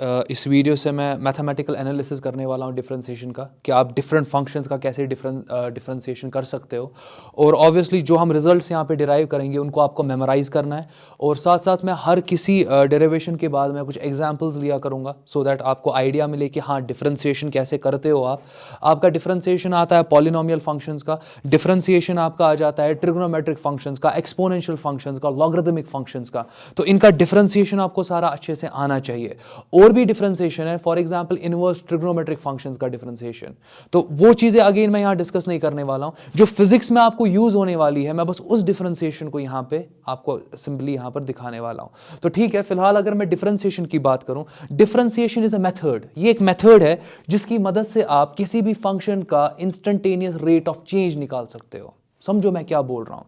इस वीडियो से मैं मैथमेटिकल एनालिसिस करने वाला हूँ डिफरेंशिएशन का, कि आप डिफरेंट फंक्शंस का कैसे डिफरेंशिएशन कर सकते हो। और ऑब्वियसली जो हम रिजल्ट्स यहाँ पे डिराइव करेंगे उनको आपको मेमोराइज करना है, और साथ साथ मैं हर किसी डेरिवेशन के बाद मैं कुछ एग्जांपल्स लिया करूँगा सो दैट आपको आइडिया मिले कि हाँ डिफरेंशिएशन कैसे करते हो आप। आपका डिफरेंशिएशन आता है पॉलिनोमियल फंक्शंस का, डिफरेंशिएशन आपका आ जाता है ट्रिग्नोमेट्रिक फंक्शंस का, एक्सपोनेंशियल फंक्शंस का, लॉगरिथमिक फंक्शंस का। तो इनका डिफरेंशिएशन आपको सारा अच्छे से आना चाहिए। और भी डिफरेंशिएशन है, for example inverse trigonometric functions का डिफरेंशिएशन। तो वो चीजें अगेन मैं यहां डिस्कस नहीं करने वाला हूं जो फिजिक्स में आपको यूज होने वाली है, मैं बस उस डिफरेंशिएशन को यहां पे आपको सिंपली यहां पर दिखाने वाला हूं। तो ठीक है, फिलहाल अगर मैं डिफरेंशिएशन की बात करूं, डिफरेंशिएशन इज अ मेथड। ये एक मेथड है जिसकी मदद से आप किसी भी फंक्शन का इंस्टेंटेनियस रेट ऑफ चेंज निकाल सकते हो। समझो मैं क्या बोल रहा हूं।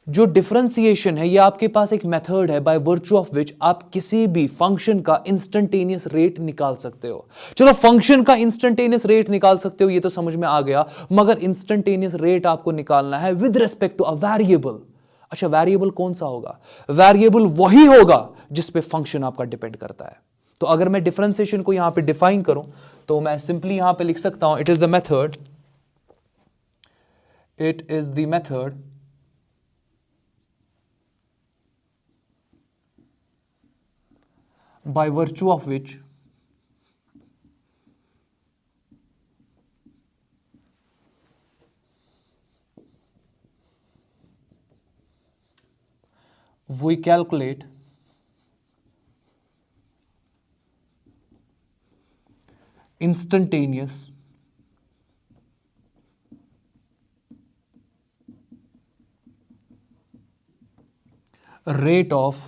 जो डिफरेंशिएशन है ये आपके पास एक मेथड है बाय वर्च्यू ऑफ विच आप किसी भी फंक्शन का इंस्टेंटेनियस रेट निकाल सकते हो। चलो फंक्शन का इंस्टेंटेनियस रेट निकाल सकते हो ये तो समझ में आ गया, मगर इंस्टेंटेनियस रेट आपको निकालना है with respect to a variable. अच्छा, वेरिएबल कौन सा होगा? वेरिएबल वही होगा जिस पे फंक्शन आपका डिपेंड करता है। तो अगर मैं डिफरेंशिएशन को यहां पे डिफाइन करूं तो मैं सिंपली यहां पे लिख सकता हूं, it is the method by virtue of which we calculate instantaneous rate of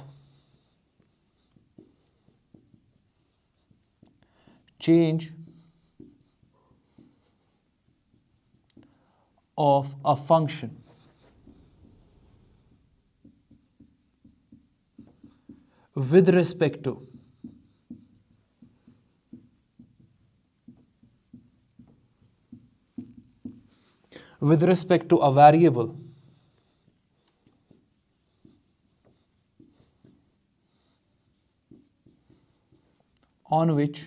change of a function with respect to a variable on which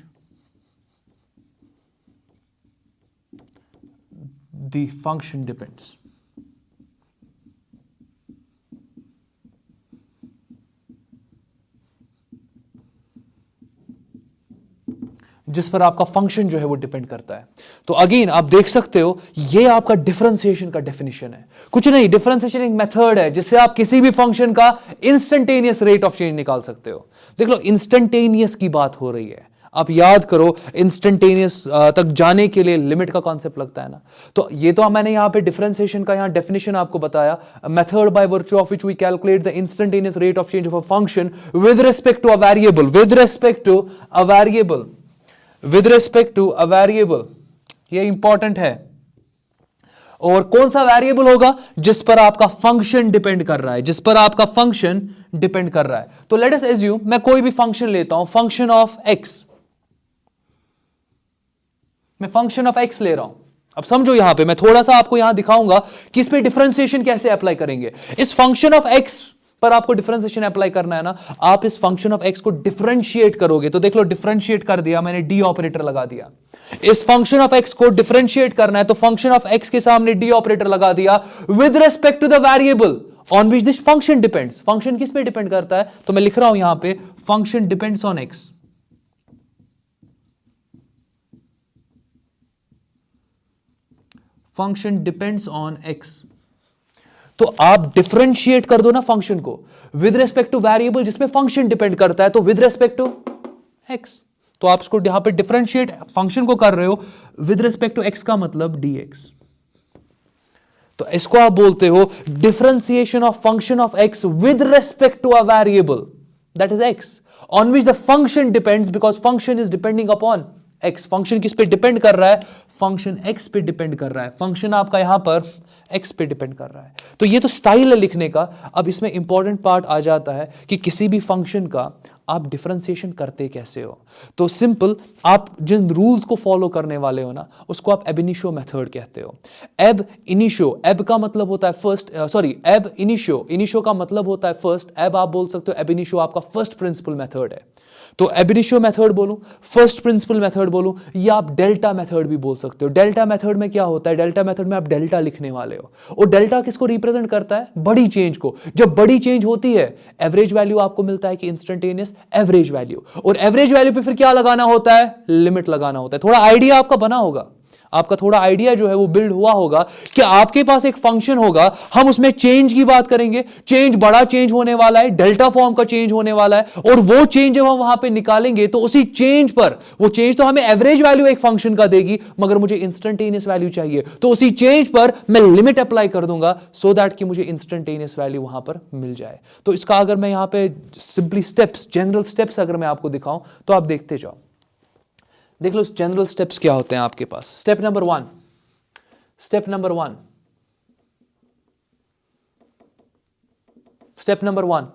the function depends। जिस पर आपका फंक्शन जो है वो डिपेंड करता है। तो अगेन आप देख सकते हो ये आपका डिफरेंशिएशन का डेफिनेशन है। कुछ नहीं, डिफरेंशिएशन एक मेथड है जिससे आप किसी भी फंक्शन का इंस्टेंटेनियस रेट ऑफ चेंज निकाल सकते हो। देख लो, इंस्टेंटेनियस की बात हो रही है। आप याद करो, इंस्टेंटेनियस तक जाने के लिए लिमिट का कॉन्सेप्ट लगता है ना। तो ये तो मैंने यहां पे डिफरेंशिएशन का यहां डेफिनेशन आपको बताया, method by virtue of which we calculate the instantaneous rate of change of a function with respect to a variable, with respect to a variable, with respect to a variable. ये important है। और कौन सा variable होगा? जिस पर आपका function depend कर रहा है, जिस पर आपका फंक्शन डिपेंड कर रहा है। तो लेट अस एज्यूम मैं कोई भी फंक्शन लेता हूं, फंक्शन ऑफ एक्स। मैं फंक्शन ऑफ एक्स ले रहा हूं। अब समझो यहां पे मैं थोड़ा सा आपको यहां दिखाऊंगा कि इस पे डिफरेंशिएशन कैसे अप्लाई करेंगे। इस फंक्शन ऑफ एक्स पर आपको डिफरेंशिएशन अप्लाई करना है ना। आप इस फंक्शन ऑफ एक्स को डिफरेंशिएट करोगे तो देख लो, डिफरेंशिएट कर दिया मैंने, डी ऑपरेटर लगा दिया। इस फंक्शन ऑफ एक्स को डिफरेंशिएट करना है तो फंक्शन ऑफ एक्स के सामने डी ऑपरेटर लगा दिया with respect to the variable on which this function depends. Function किस पे डिपेंड करता है? तो मैं लिख रहा हूं यहां पे, function depends on x. Function depends on x. तो आप डिफरेंशिएट कर दो ना फंक्शन को विद रिस्पेक्ट टू वेरिएबल जिसमें फंक्शन डिपेंड करता है, तो विद रिस्पेक्ट टू एक्स। तो आप इसको यहां पे डिफरेंशिएट फंक्शन को कर रहे हो विद रिस्पेक्ट टू एक्स का मतलब dx। तो इसको आप बोलते हो differentiation of function of x with respect to a variable that is x on which the function depends, because function is depending upon x. Function किस पे डिपेंड कर रहा है? फंक्शन एक्स पे डिपेंड कर रहा है। फंक्शन आपका यहां पर एक्स पे डिपेंड कर रहा है। तो ये तो स्टाइल है लिखने का। अब इसमें इंपॉर्टेंट पार्ट आ जाता है कि किसी भी फंक्शन का आप डिफरेंशिएशन करते कैसे हो? तो सिंपल, आप जिन रूल्स को फॉलो करने वाले हो ना, उसको आप एब इनिशियो मेथड कहते हो। एब इनिशियो, एब का मतलब होता है फर्स्ट, एब इनिशियो, इनिशियो का मतलब होता है फर्स्ट, एब आप बोल सकते हो, एब इनिशियो आपका फर्स्ट प्रिंसिपल मेथड है। तो एब इनिशियो मेथड बोलूं, फर्स्ट प्रिंसिपल मेथड बोलूं, या आप डेल्टा मेथड भी बोल सकते हो। डेल्टा मेथड में क्या होता है? डेल्टा मेथड में आप डेल्टा लिखने वाले हो, और डेल्टा किसको रिप्रेजेंट करता है? बड़ी चेंज को। जब बड़ी चेंज होती है, एवरेज वैल्यू आपको मिलता है कि इंस्टेंटेनियस एवरेज वैल्यू, और एवरेज वैल्यू पे फिर क्या लगाना होता है? लिमिट लगाना होता है। थोड़ा आइडिया आपका बना होगा, आपका थोड़ा आइडिया जो है वो बिल्ड हुआ होगा कि आपके पास एक फंक्शन होगा, हम उसमें चेंज की बात करेंगे, चेंज बड़ा चेंज होने वाला है, डेल्टा फॉर्म का चेंज होने वाला है, और वो चेंज जब हम वहां पे निकालेंगे तो उसी चेंज पर, वो चेंज तो हमें एवरेज वैल्यू एक फंक्शन का देगी, मगर मुझे इंस्टेंटेनियस वैल्यू चाहिए, तो उसी चेंज पर मैं लिमिट अप्लाई कर दूंगा सो दैट कि मुझे इंस्टेंटेनियस वैल्यू वहां पर मिल जाए। तो इसका अगर मैं यहां पे सिंपली स्टेप्स, जनरल स्टेप्स अगर मैं आपको दिखाऊं तो आप देखते जाओ। देख लो जनरल स्टेप्स क्या होते हैं आपके पास। Step number one, step number one, step number one,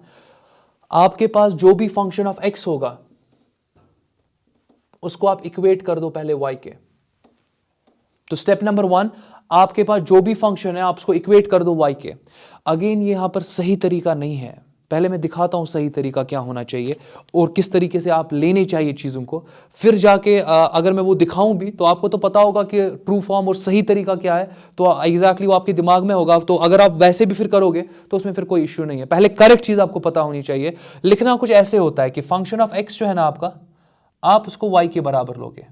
आपके पास जो भी फंक्शन ऑफ एक्स होगा उसको आप इक्वेट कर दो पहले वाई के। तो स्टेप नंबर वन, आपके पास जो भी फंक्शन है आप उसको इक्वेट कर दो वाई के। अगेन ये यहां पर सही तरीका नहीं है, पहले मैं दिखाता हूं सही तरीका क्या होना चाहिए और किस तरीके से आप लेने चाहिए चीजों को, फिर जाके अगर मैं वो दिखाऊं भी तो आपको तो पता होगा कि ट्रू फॉर्म और सही तरीका क्या है, तो एग्जैक्टली वो आपके दिमाग में होगा। तो अगर आप वैसे भी फिर करोगे तो उसमें फिर कोई इश्यू नहीं है, पहले करेक्ट चीज आपको पता होनी चाहिए। लिखना कुछ ऐसे होता है कि फंक्शन ऑफ एक्स जो है ना आपका, आप उसको वाई के बराबर लोगे।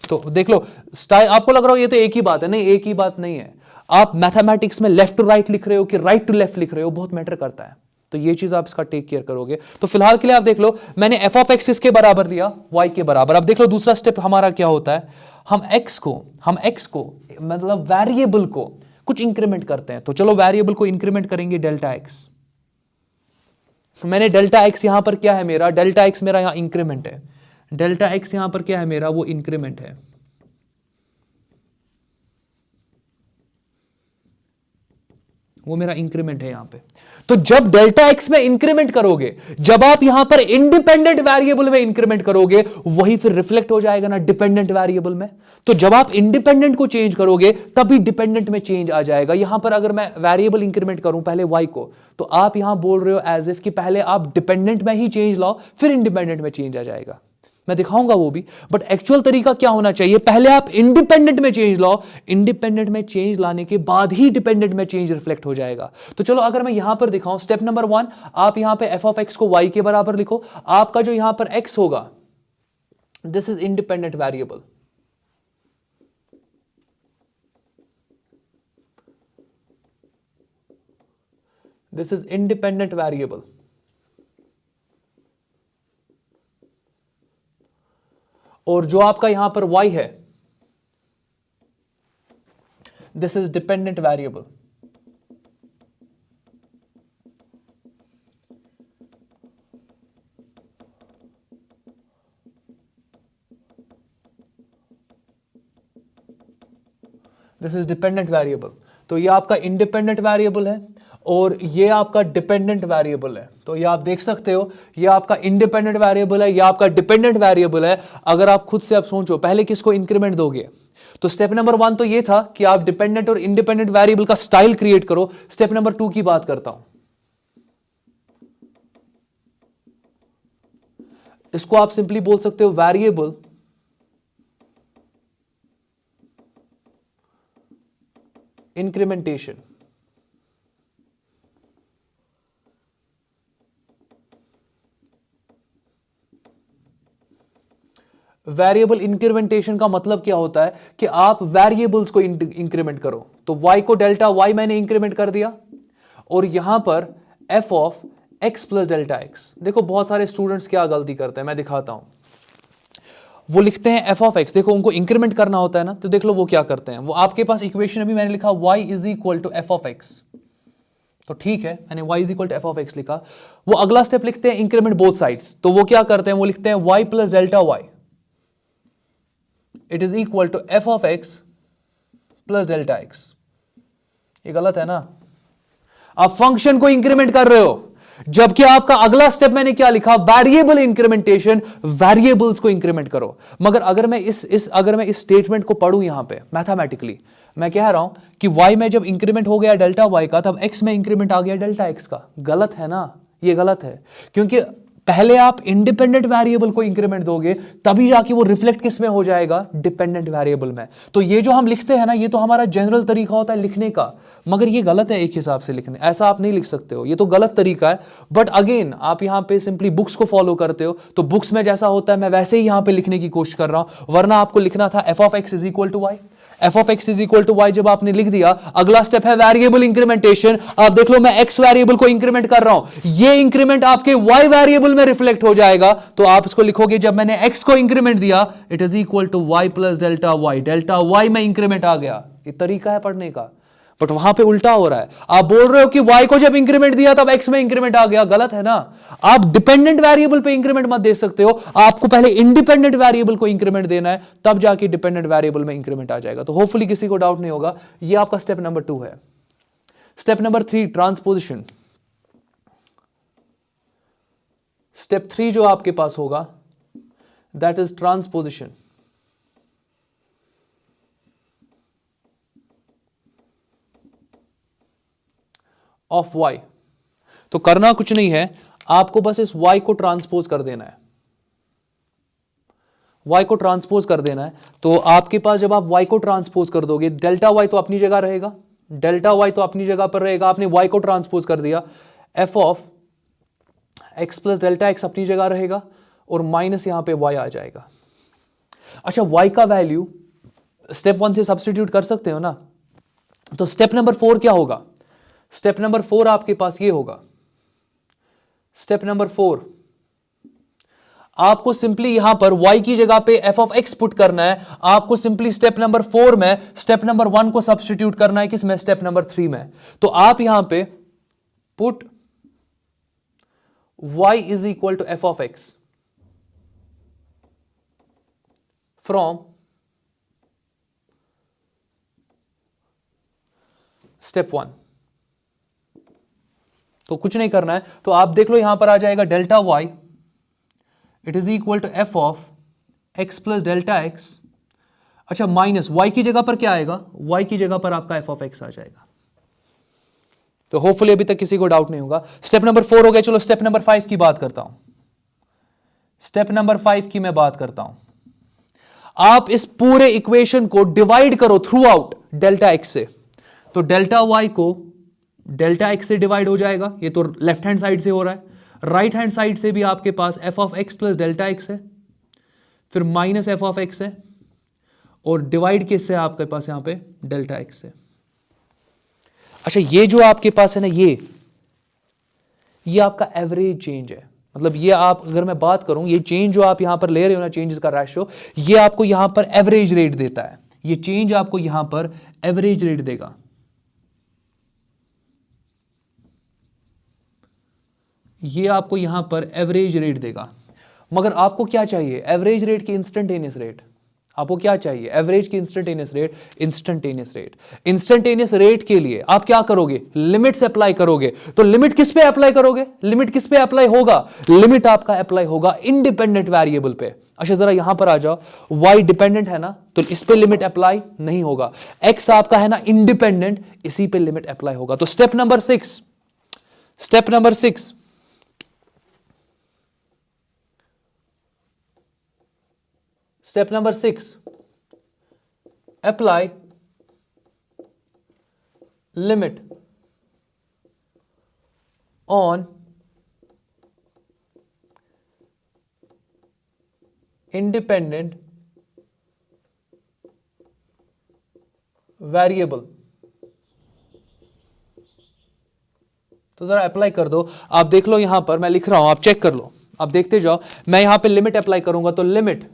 तो देख लो स्टाइल, आपको लग रहा हो ये तो एक ही बात है, नहीं एक ही बात नहीं है। आप मैथमेटिक्स में लेफ्ट टू राइट लिख रहे हो कि राइट टू लेफ्ट लिख रहे हो, बहुत मैटर करता है। तो ये चीज आप इसका टेक केयर करोगे। तो फिलहाल के लिए आप देख लो, मैंने एफ ऑफ एक्स इसके बराबर लिया, वाई के बराबर। अब देख लो दूसरा स्टेप हमारा क्या होता है, हम एक्स को मतलब वेरिएबल को कुछ इंक्रीमेंट करते हैं। तो चलो वेरिएबल को इंक्रीमेंट करेंगे डेल्टा एक्स। मैंने डेल्टा एक्स यहां पर क्या है मेरा, डेल्टा एक्स मेरा यहां इंक्रीमेंट है, डेल्टा एक्स यहां पर क्या है मेरा, वो इंक्रीमेंट है। वो मेरा इंक्रीमेंट है यहां पे। तो जब डेल्टा एक्स में इंक्रीमेंट करोगे, जब आप यहां पर इंडिपेंडेंट वेरिएबल में इंक्रीमेंट करोगे, वही फिर रिफ्लेक्ट हो जाएगा ना डिपेंडेंट वेरिएबल में। तो जब आप इंडिपेंडेंट को चेंज करोगे तभी डिपेंडेंट में चेंज आ जाएगा। यहां पर अगर मैं वेरिएबल इंक्रीमेंट करूं पहले वाई को, तो आप यहां बोल रहे हो एज इफ कि पहले आप डिपेंडेंट में ही चेंज लाओ फिर इंडिपेंडेंट में चेंज आ जाएगा। मैं दिखाऊंगा वो भी, बट एक्चुअल तरीका क्या होना चाहिए, पहले आप इंडिपेंडेंट में चेंज लाओ, इंडिपेंडेंट में चेंज लाने के बाद ही डिपेंडेंट में चेंज रिफ्लेक्ट हो जाएगा। तो चलो अगर मैं यहां पर दिखाऊं, स्टेप नंबर वन, आप यहां पे एफ ऑफ एक्स को वाई के बराबर लिखो। आपका जो यहां पर एक्स होगा, this is independent variable, this is independent variable. और जो आपका यहां पर y है, this is dependent variable. This is dependent variable. तो ये आपका इंडिपेंडेंट वेरिएबल है और ये आपका डिपेंडेंट वेरिएबल है। तो ये आप देख सकते हो, ये आपका इंडिपेंडेंट वेरिएबल है, ये आपका डिपेंडेंट वेरिएबल है। अगर आप खुद से आप सोचो पहले किसको इंक्रीमेंट दोगे, तो स्टेप नंबर वन तो ये था कि आप डिपेंडेंट और इंडिपेंडेंट वेरिएबल का स्टाइल क्रिएट करो। स्टेप नंबर टू की बात करता हूं, इसको आप सिंपली बोल सकते हो वेरिएबल इंक्रीमेंटेशन। वेरिएबल इंक्रीमेंटेशन का मतलब क्या होता है कि आप वेरिएबल्स को इंक्रीमेंट करो। तो y को डेल्टा y मैंने इंक्रीमेंट कर दिया, और यहां पर f of x plus delta x। देखो बहुत सारे स्टूडेंट्स क्या गलती करते हैं, मैं दिखाता हूं। वो लिखते हैं f ऑफ x, देखो उनको इंक्रीमेंट करना होता है ना, तो देख लो वो क्या करते हैं। वो आपके पास इक्वेशन अभी मैंने लिखा y is equal to f of x, तो ठीक है मैंने y is equal to f of x लिखा। वो अगला स्टेप लिखते हैं इंक्रीमेंट बोथ साइड्स। तो वो क्या करते हैं, वो लिखते हैं y प्लस delta y it is equal to f of x plus delta x। ये गलत है ना, आप फंक्शन को इंक्रीमेंट कर रहे हो। जबकि आपका अगला स्टेप मैंने क्या लिखा, वेरिएबल इंक्रीमेंटेशन, वेरिएबल्स को इंक्रीमेंट करो। मगर अगर मैं इस स्टेटमेंट को पढ़ूं यहां पे मैथमेटिकली, मैं कह रहा हूं कि y में जब इंक्रीमेंट हो गया डेल्टा y का, तब x में इंक्रीमेंट आ गया डेल्टा x का। गलत है ना, ये गलत है, क्योंकि पहले आप इंडिपेंडेंट वेरिएबल को इंक्रीमेंट दोगे, तभी जाके वो रिफ्लेक्ट किस में हो जाएगा, डिपेंडेंट वेरिएबल में। तो ये जो हम लिखते हैं ना, ये तो हमारा जनरल तरीका होता है लिखने का, मगर ये गलत है एक हिसाब से लिखने, ऐसा आप नहीं लिख सकते हो, ये तो गलत तरीका है। बट अगेन आप यहां पे सिंपली बुक्स को फॉलो करते हो, तो बुक्स में जैसा होता है मैं वैसे ही यहां पे लिखने की कोशिश कर रहा हूं, वरना आपको लिखना था f of x is equal to y. F of x is equal to y जब आपने लिख दिया, अगला स्टेप है वेरिएबल इंक्रीमेंटेशन। आप देख लो, मैं एक्स वेरिएबल को इंक्रीमेंट कर रहा हूं, ये इंक्रीमेंट आपके वाई वेरिएबल में रिफ्लेक्ट हो जाएगा। तो आप इसको लिखोगे, जब मैंने एक्स को इंक्रीमेंट दिया, it is equal to y plus delta y, delta y में इंक्रीमेंट आ गया। ये तरीका है पढ़ने का, बट वहां पे उल्टा हो रहा है। आप बोल रहे हो कि y को जब इंक्रीमेंट दिया तब x में इंक्रीमेंट आ गया, गलत है ना। आप डिपेंडेंट वेरिएबल पे इंक्रीमेंट मत दे सकते हो, आपको पहले इंडिपेंडेंट वेरिएबल को इंक्रीमेंट देना है, तब जाके डिपेंडेंट वेरिएबल में इंक्रीमेंट आ जाएगा। तो होपफुली किसी को डाउट नहीं होगा। ये आपका स्टेप नंबर 2 है। Step number 3, transposition. स्टेप 3 जो आपके पास होगा, that is transposition of y। तो करना कुछ नहीं है, आपको बस इस y को ट्रांसपोज कर देना है, y को ट्रांसपोज कर देना है। तो आपके पास जब आप y को ट्रांसपोज कर दोगे, डेल्टा y तो अपनी जगह रहेगा, डेल्टा y तो अपनी जगह पर रहेगा, आपने y को ट्रांसपोज कर दिया, f of x plus delta x अपनी जगह रहेगा, और माइनस यहां पे y आ जाएगा। अच्छा, y का वैल्यू स्टेप 1 से सब्स्टिट्यूट कर सकते हो ना। तो स्टेप नंबर 4 क्या होगा, स्टेप नंबर 4 आपके पास ये होगा। स्टेप नंबर 4, आपको सिंपली यहां पर y की जगह पे f ऑफ x पुट करना है। आपको सिंपली स्टेप नंबर 4 में स्टेप नंबर 1 को सब्स्टिट्यूट करना है, किसमें, स्टेप नंबर 3 में। तो आप यहां पे put y is equal to f of x from step 1। तो कुछ नहीं करना है, तो आप देख लो यहां पर आ जाएगा delta y it is equal to f of x plus delta x. अच्छा, माइनस वाई की जगह पर क्या आएगा, वाई की जगह पर आपका एफ ऑफ एक्स आ जाएगा। तो होपफुली अभी तक किसी को डाउट नहीं होगा। स्टेप नंबर 4 हो गया। चलो स्टेप नंबर 5 की बात करता हूं। स्टेप नंबर 5 की मैं बात करता हूं। आप इस पूरे इक्वेशन को डिवाइड करो थ्रू आउट डेल्टा एक्स से। तो डेल्टा वाई को डेल्टा एक्स से डिवाइड हो जाएगा, ये तो लेफ्ट हैंड साइड से हो रहा है। राइट हैंड साइड से भी आपके पास f of x plus delta x है, फिर माइनस एफ ऑफ एक्स है, और डिवाइड किससे आपके पास यहां पे डेल्टा एक्स है। अच्छा, ये जो आपके पास है ना, ये आपका एवरेज चेंज है। मतलब ये आप, अगर मैं बात करूं, ये चेंज जो आप यहां पर ले रहे हो ना, चेंजेस का रेशियो, ये आपको यहां पर एवरेज रेट देता है। ये चेंज आपको यहां पर एवरेज रेट देगा। ये आपको यहां पर एवरेज रेट देगा। मगर आपको क्या चाहिए, एवरेज रेट की इंस्टेंटेनियस रेट। आपको क्या चाहिए, एवरेज की instantaneous rate. Instantaneous rate, instantaneous rate के लिए आप क्या करोगे, लिमिट्स अप्लाई करोगे। तो लिमिट किस पे अप्लाई करोगे, लिमिट किस पे अप्लाई होगा, लिमिट आपका अप्लाई होगा इंडिपेंडेंट वेरिएबल पे। अच्छा, जरा यहां पर आ जाओ, y डिपेंडेंट है ना, तो इस पे लिमिट अप्लाई नहीं होगा। x आपका है ना इंडिपेंडेंट, इसी पे लिमिट अप्लाई होगा। तो step number 6, step number 6, step number 6, apply limit on independent variable। तो जरा अप्लाई कर दो। आप देख लो यहां पर मैं लिख रहा हूं, आप चेक कर लो, आप देखते जाओ। मैं यहां पे लिमिट अप्लाई करूंगा, तो लिमिट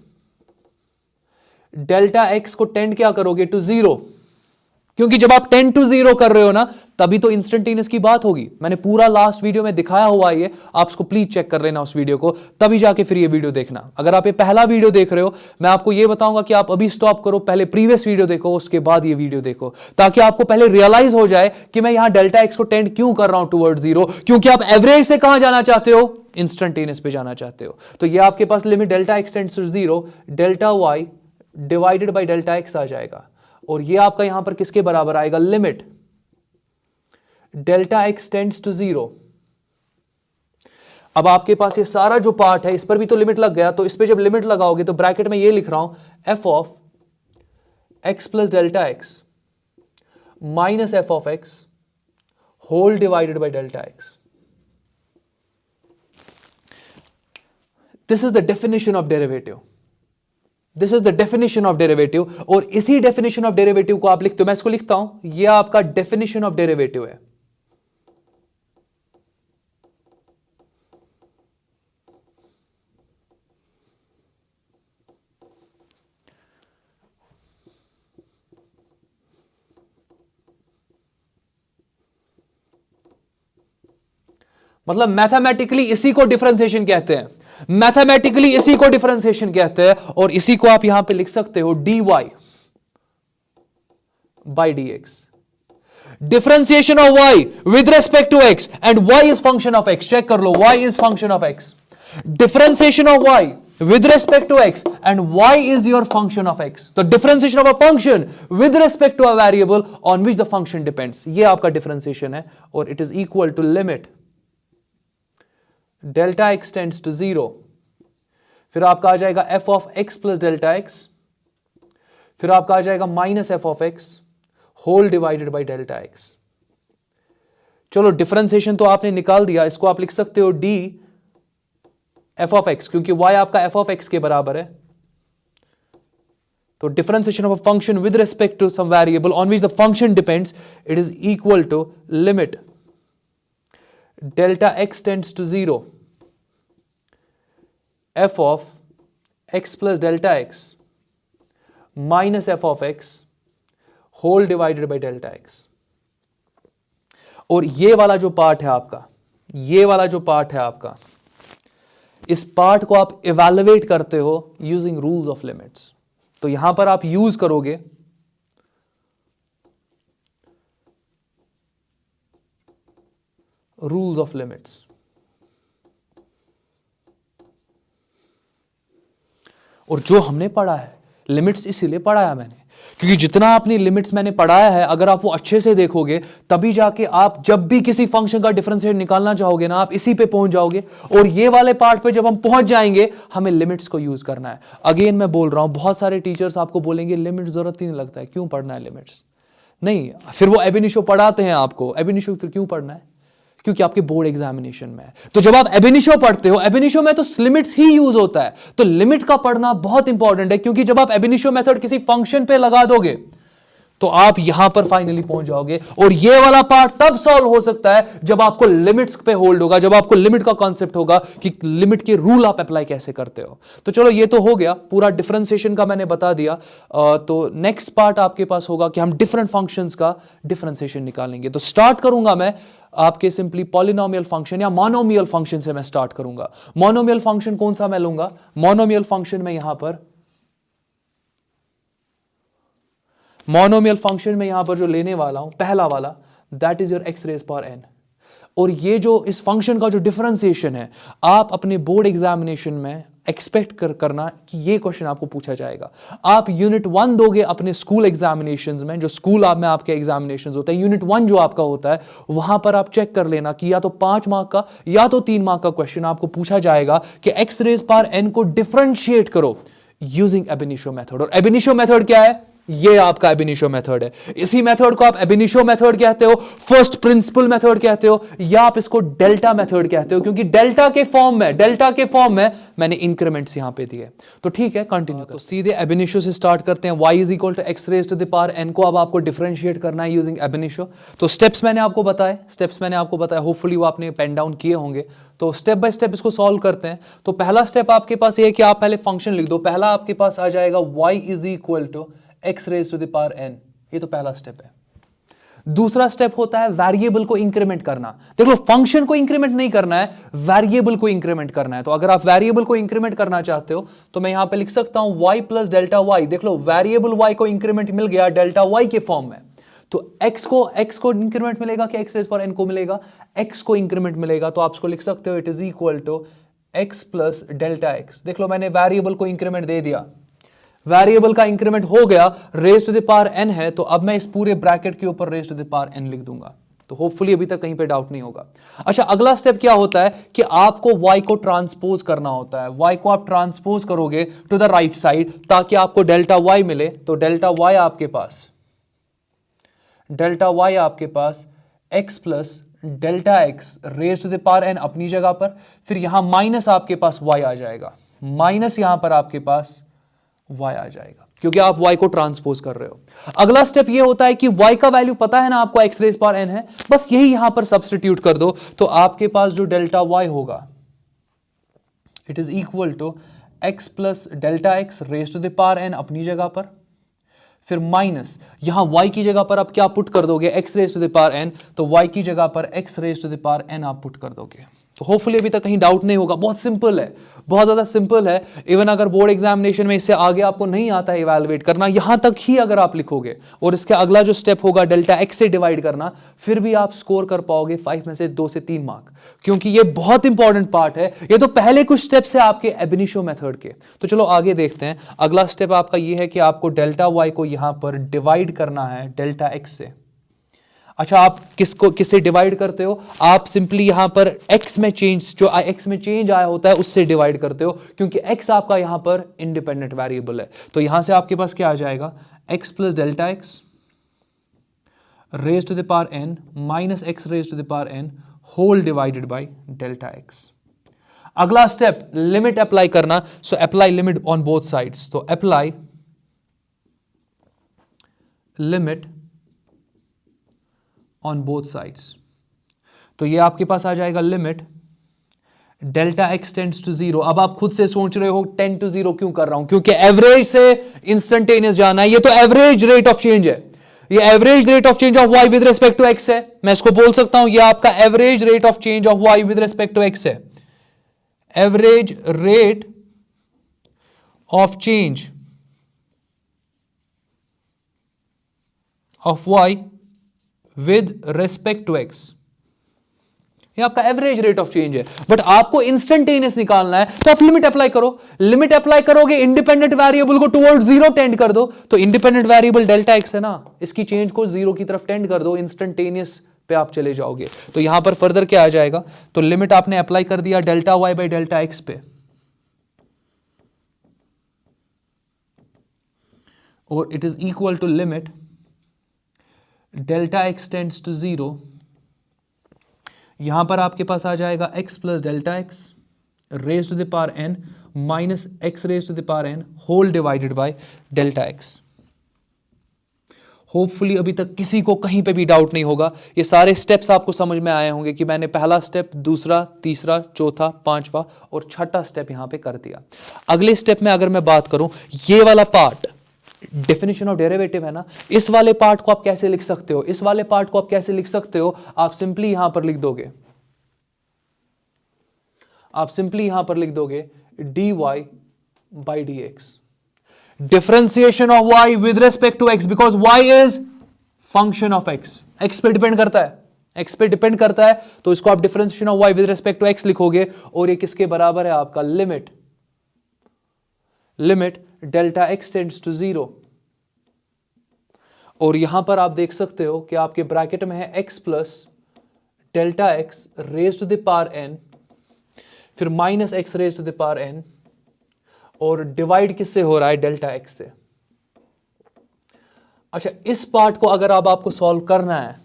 डेल्टा एक्स को टेंड क्या करोगे, टू 0। क्योंकि जब आप 10 to 0 कर रहे हो ना, तभी तो इंस्टेंटेनियस की बात होगी। मैंने पूरा लास्ट वीडियो में दिखाया हुआ है, आप उसको प्लीज चेक कर लेना उस वीडियो को, तभी जाके फिर ये वीडियो देखना। अगर आप ये पहला वीडियो देख रहे हो, मैं आपको ये बताऊंगा कि आप अभी स्टॉप करो, पहले प्रीवियस वीडियो देखो, उसके बाद ये वीडियो देखो, ताकि आपको पहले रियलाइज हो जाए कि मैं यहां डेल्टा एक्स को टेंड क्यों कर रहा हूं टुवर्ड 0, क्योंकि आप एवरेज से कहां जाना चाहते हो, इंस्टेंटेनियस पे जाना चाहते हो। तो ये आपके पास limit delta x tends to 0 delta y divided by delta x आ जाएगा, और ये आपका यहां पर किसके बराबर आएगा, limit delta x tends to 0। अब आपके पास ये सारा जो पार्ट है, इस पर भी तो लिमिट लग गया, तो इस पे जब लिमिट लगाओगे तो ब्रैकेट में ये लिख रहा हूं, f of x plus delta x minus f of x whole divided by delta x. This is the definition of derivative, this is the definition of derivative. और इसी डेफिनेशन ऑफ डेरिवेटिव को आप लिखते हो, मैं इसको लिखता हूं, यह आपका डेफिनेशन ऑफ डेरिवेटिव है। मतलब मैथमेटिकली इसी को डिफरेंशिएशन कहते हैं, मैथमेटिकली इसी को डिफरेंशिएशन कहते हैं, और इसी को आप यहां पे लिख सकते हो dy by dx। Differentiation of y with respect to x and y is function of x। Check कर लो, y is function of x। Differentiation of y with respect to x and y is your function of x। तो differentiation of a function with respect to a variable on which the function depends, ये आपका differentiation है, और it is equal to limit delta x tends to 0, फिर आपका आ जाएगा f of x plus delta x, फिर आपका आ जाएगा minus f of x whole divided by delta x. चलो डिफरेंशिएशन तो आपने निकाल दिया, इसको आप लिख सकते हो डी एफ ऑफ एक्स, क्योंकि y आपका एफ ऑफ एक्स के बराबर है। तो differentiation of a function with respect to some variable on which the function depends, it is equal to limit delta x tends to 0 f of x plus delta x minus f of x whole divided by delta x. और ये वाला जो part है आपका, ये वाला जो part है आपका, इस पार्ट को आप इवैल्यूएट करते हो यूजिंग रूल्स ऑफ लिमिट्स। तो यहां पर आप यूज करोगे रूल्स ऑफ लिमिट्स। और जो हमने पढ़ा है लिमिट्स, इसीलिए पढ़ाया मैंने, क्योंकि जितना आपने लिमिट्स मैंने पढ़ाया है, अगर आप वो अच्छे से देखोगे, तभी जाके आप जब भी किसी फंक्शन का डिफरेंशिएट निकालना चाहोगे ना, आप इसी पे पहुंच जाओगे। और ये वाले पार्ट पे जब हम पहुंच जाएंगे, हमें लिमिट्स को यूज करना है। अगेन मैं बोल रहा हूं, बहुत सारे टीचर्स आपको बोलेंगे लिमिट्स जरूरत ही नहीं लगता है, क्यों पढ़ना है लिमिट्स, नहीं, फिर वो एब इनिशियो पढ़ाते हैं आपको, एब इनिशियो फिर क्यों पढ़ना है, क्योंकि आपके बोर्ड एग्जामिनेशन में है। तो जब आप एब इनिशियो पढ़ते हो, एब इनिशियो में तो लिमिट्स ही यूज होता है, तो लिमिट का पढ़ना बहुत इंपॉर्टेंट है, क्योंकि जब आप एब इनिशियो मेथड किसी फंक्शन पे लगा दोगे, तो आप यहां पर फाइनली पहुंच जाओगे। और ये वाला पार्ट तब सॉल्व हो सकता है जब आपको लिमिट्स पे होल्ड होगा, जब आपको लिमिट का कॉन्सेप्ट होगा कि लिमिट के रूल आप अप्लाई कैसे करते हो। तो चलो ये तो हो गया, पूरा डिफरेंशिएशन का मैंने बता दिया। तो नेक्स्ट पार्ट आपके पास होगा कि हम डिफरेंट फंक्शंस का डिफरेंशिएशन निकालेंगे। तो स्टार्ट करूंगा मैं आपके सिंपली पॉलिनोमियल फंक्शन या मोनोमियल फंक्शन से मैं स्टार्ट करूंगा। मोनोमियल फंक्शन कौन सा मैं लूंगा, मोनोमियल फंक्शन में यहां पर मोनोमियल फंक्शन में यहां पर जो लेने वाला हूं, पहला वाला, that is your x raise power n. और ये जो इस फंक्शन का जो डिफरेंशिएशन है, आप अपने बोर्ड एग्जामिनेशन में एक्सपेक्ट करना कि ये क्वेश्चन आपको पूछा जाएगा। आप यूनिट 1 दोगे अपने स्कूल एग्जामिनेशंस में, जो स्कूल आप में आपके एग्जामिनेशंस होते हैं, यूनिट 1 जो आपका होता है, वहां पर आप चेक कर लेना कि या तो 5 मार्क का या तो 3 मार्क का क्वेश्चन आपको पूछा जाएगा कि एक्स रेज पावर एन को डिफरेंशिएट करो यूजिंग एब इनिशियो मेथड। और एब इनिशियो मेथड क्या है, ये आपका एब इनिशियो मेथड है। इसी मेथड को आप एब इनिशियो मेथड कहते हो, फर्स्ट प्रिंसिपल मेथड कहते हो, या आप इसको डेल्टा मेथड कहते हो, क्योंकि डेल्टा के फॉर्म में मैंने इंक्रीमेंट्स यहां पे दिए। तो ठीक है, कंटिन्यू। तो सीधे एब इनिशियो से स्टार्ट करते हैं। y is equal to x raise to the power n को अब आपको डिफरेंशिएट करना है यूजिंग एब इनिशियो। तो स्टेप्स मैंने आपको बताए, होपफुली वो आपने पेन डाउन किए होंगे। तो स्टेप बाय स्टेप इसको सॉल्व करते हैं। तो पहला स्टेप आपके पास ये है कि आप पहले फंक्शन लिख दो। पहला आपके पास आ जाएगा y is equal to x raise to the power n, ये तो पहला स्टेप है। दूसरा स्टेप होता है वेरिएबल को इंक्रीमेंट करना। देख लो, फंक्शन को इंक्रीमेंट नहीं करना है, वेरिएबल को इंक्रीमेंट करना है। तो अगर आप वेरिएबल को इंक्रीमेंट करना चाहते हो तो मैं यहां पे लिख सकता हूं y प्लस डेल्टा वाई। देख लो, वेरिएबल y को इंक्रीमेंट मिल गया डेल्टा y के फॉर्म में। तो x को इंक्रीमेंट मिलेगा कि x रेज पर n को मिलेगा? x को इंक्रीमेंट मिलेगा। तो आप इसको लिख सकते हो it is equal to x plus delta x। देख लो, मैंने वेरिएबल को इंक्रीमेंट दे दिया, वेरिएबल का इंक्रीमेंट हो गया, raise to the power n है, तो अब मैं इस पूरे ब्रैकेट के ऊपर raise to the power n लिख दूंगा। तो होपफुली अभी तक कहीं पे डाउट नहीं होगा। अच्छा, अगला स्टेप क्या होता है कि आपको y को ट्रांसपोज करना होता है। y को आप ट्रांसपोज करोगे टू द राइट साइड ताकि आपको डेल्टा y मिले। तो डेल्टा y आपके पास x plus delta x raise to the power n अपनी जगह पर, फिर यहां माइनस आपके पास y आ जाएगा, माइनस यहां पर आपके पास y आ जाएगा क्योंकि आप y को ट्रांसपोज कर रहे हो। अगला स्टेप ये होता है कि y का वैल्यू पता है ना आपको, x रेज पावर n है, बस यही यहां पर सब्स्टिट्यूट कर दो। तो आपके पास जो डेल्टा y होगा it is equal to x plus delta x raise to the power n अपनी जगह पर, फिर माइनस यहां y की जगह पर आप क्या पुट कर दोगे, x raise to the power n, तो y की जगह पर x raise to the power n आप पुट कर दोगे। तो होपफुली अभी तक कहीं डाउट नहीं होगा। बहुत सिंपल है, बहुत ज्यादा सिंपल है। इवन अगर बोर्ड एग्जामिनेशन में इससे आगे आपको नहीं आता है इवैल्यूएट करना, यहां तक ही अगर आप लिखोगे और इसके अगला जो स्टेप होगा डेल्टा x से डिवाइड करना, फिर भी आप स्कोर कर पाओगे 5 में से 2 से 3 मार्क, क्योंकि ये बहुत इंपॉर्टेंट पार्ट है। ये तो पहले कुछ स्टेप्स है आपके एब इनिशियो मेथड के। तो चलो आगे देखते हैं। अगला स्टेप आपका ये है कि आपको डेल्टा y को यहां पर डिवाइड करना है डेल्टा x से। अच्छा, आप किससे डिवाइड करते हो? आप सिंपली यहां पर x में चेंज, जो x में चेंज आया होता है उससे डिवाइड करते हो, क्योंकि x आपका यहां पर इंडिपेंडेंट वेरिएबल है। तो यहां से आपके पास क्या आ जाएगा, x plus delta x raise to the power n minus x raise to the power n whole divided by delta x। अगला स्टेप लिमिट अप्लाई करना। So apply limit on both sides. तो apply limit on both sides. तो ये आपके पास आ जाएगा limit delta x tends to 0। अब आप खुद से सोच रहे हो 10 टू 0 क्यों कर रहा हूं? क्योंकि एवरेज से इंस्टेंटेनियस जाना है। ये तो एवरेज रेट ऑफ चेंज है, ये average rate of change of y with respect to x है। मैं इसको बोल सकता हूं ये आपका average rate of change of y with respect to x है। Average rate of change of y with respect to x, ये आपका एवरेज रेट ऑफ चेंज है। बट आपको इंस्टेंटेनियस निकालना है तो आप लिमिट अप्लाई करो। लिमिट अप्लाई करोगे, इंडिपेंडेंट वेरिएबल को टुवर्ड्स 0 टेंड कर दो। तो इंडिपेंडेंट वेरिएबल डेल्टा x है ना, इसकी चेंज को 0 की तरफ टेंड कर दो, इंस्टेंटेनियस पे आप चले जाओगे। तो यहां पर फर्दर क्या आ जाएगा, तो लिमिट आपने अप्लाई कर दिया delta y by delta x पे, और it is equal to limit delta x tends to 0। यहां पर आपके पास आ जाएगा x plus delta x raise to the power n minus x raise to the power n whole divided by delta x। Hopefully अभी तक किसी को कहीं पे भी डाउट नहीं होगा। ये सारे स्टेप्स आपको समझ में आए होंगे कि मैंने पहला स्टेप, दूसरा, तीसरा, चौथा, पांचवा और छठा स्टेप यहां पे कर दिया। अगले स्टेप में अगर मैं बात करूं, ये वाला पार्ट डेफिनेशन ऑफ डेरिवेटिव है ना, इस वाले पार्ट को आप कैसे लिख सकते हो? इस वाले पार्ट को आप कैसे लिख सकते हो? आप सिंपली यहां पर लिख दोगे, dy by dx, differentiation of y with respect to x, because y is function of x पे डिपेंड करता है, तो इसको आप differentiation of y with respect to x लिखोगे, और ये किसके बराबर है आपका, limit delta x tends to 0। और यहां पर आप देख सकते हो कि आपके ब्रैकेट में है x plus delta x raise to the power n, फिर minus x raise to the power n, और डिवाइड किससे हो रहा है, डेल्टा x से। अच्छा, इस पार्ट को अगर आपको सॉल्व करना है,